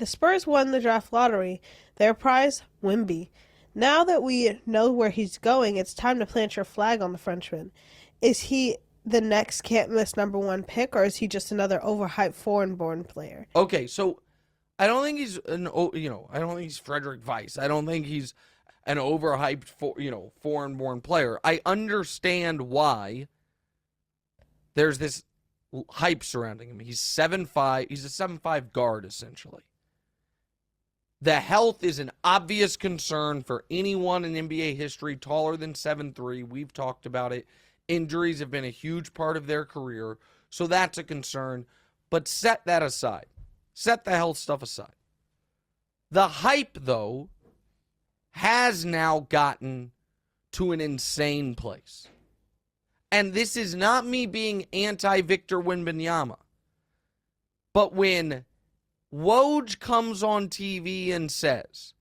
The Spurs won the draft lottery. Their prize, Wemby. Now that we know where he's going, it's time to plant your flag on the Frenchman. Is he the next can't-miss number one pick, or is he just another overhyped foreign-born player? Okay, so I don't think he's I don't think he's Frederick Weiss. I don't think he's an overhyped foreign-born player. I understand why there's this hype surrounding him. He's 7'5". He's a 7'5" guard, essentially. The health is an obvious concern for anyone in NBA history taller than 7'3". We've talked about it. Injuries have been a huge part of their career, so that's a concern. But set that aside. Set the health stuff aside. The hype, though, has now gotten to an insane place. And this is not me being anti-Victor Wembanyama. But when Woj comes on TV and says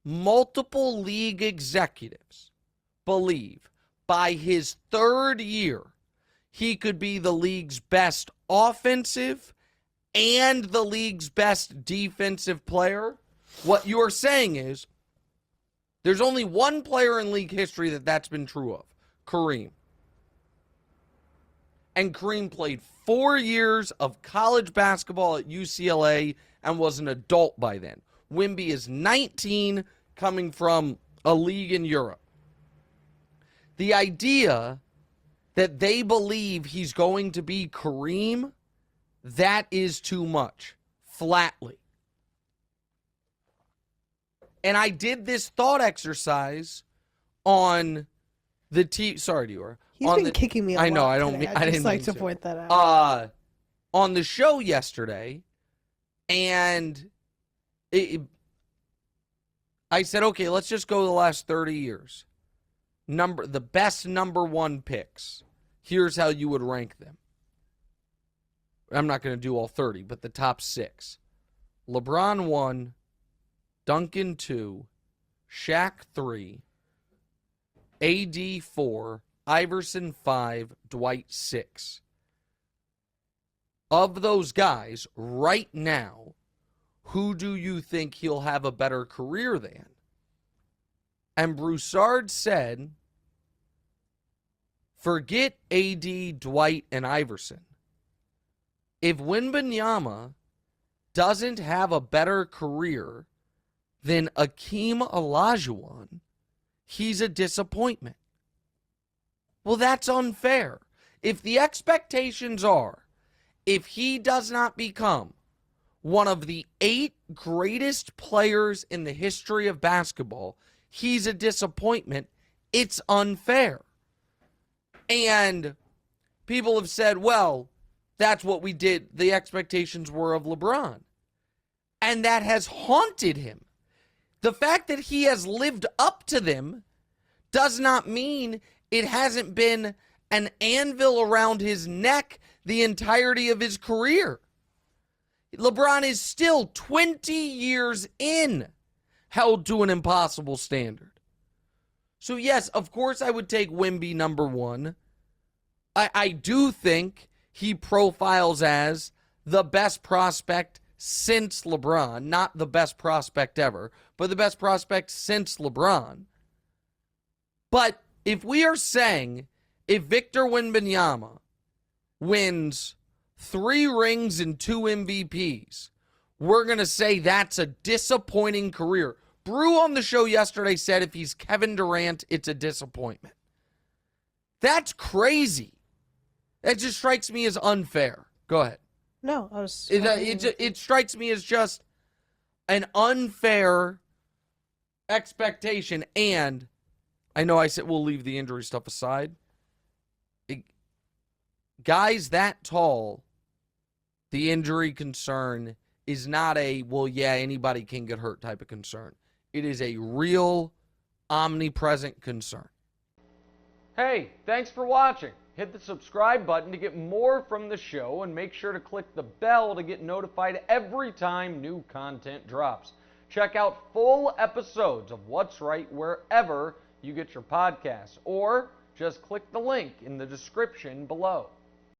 multiple league executives believe by his third year he could be the league's best offensive and the league's best defensive player, what you're saying is there's only one player in league history that's been true of, Kareem. And Kareem played 4 years of college basketball at UCLA and was an adult by then. Wemby is 19, coming from a league in Europe. The idea that they believe he's going to be Kareem, that is too much, flatly. And I did this thought exercise on the Sorry, Dior. He's been kicking me a lot. I know. I don't. Today. I didn't just like mean to point that out. On the show yesterday, and I said, okay, let's just go the last 30 years. The best number one picks. Here's how you would rank them. I'm not going to do all 30, but the top 6. LeBron 1, Duncan 2, Shaq 3, AD 4, Iverson 5, Dwight 6. Of those guys, right now, who do you think he'll have a better career than? And Broussard said, forget AD, Dwight, and Iverson. If Wembanyama doesn't have a better career than Akeem Olajuwon, he's a disappointment. Well, that's unfair. If the expectations are, if he does not become one of the 8 greatest players in the history of basketball, he's a disappointment. It's unfair. And people have said, well, that's what we did. The expectations were of LeBron. And that has haunted him. The fact that he has lived up to them does not mean it hasn't been an anvil around his neck the entirety of his career. LeBron is still 20 years in, held to an impossible standard. So yes, of course I would take Wemby number 1. I do think he profiles as the best prospect since LeBron. Not the best prospect ever, but the best prospect since LeBron. But if we are saying if Victor Wembanyama wins 3 rings and 2 MVPs, we're going to say that's a disappointing career. Brew on the show yesterday said if he's Kevin Durant, it's a disappointment. That's crazy. That just strikes me as unfair. Go ahead. No, I was... It strikes me as just an unfair expectation. And I know I said we'll leave the injury stuff aside. Guys that tall, the injury concern is not a, well, yeah, anybody can get hurt type of concern. It is a real, omnipresent concern. Hey, thanks for watching. Hit the subscribe button to get more from the show, and make sure to click the bell to get notified every time new content drops. Check out full episodes of What's Right wherever you get your podcasts, or just click the link in the description below.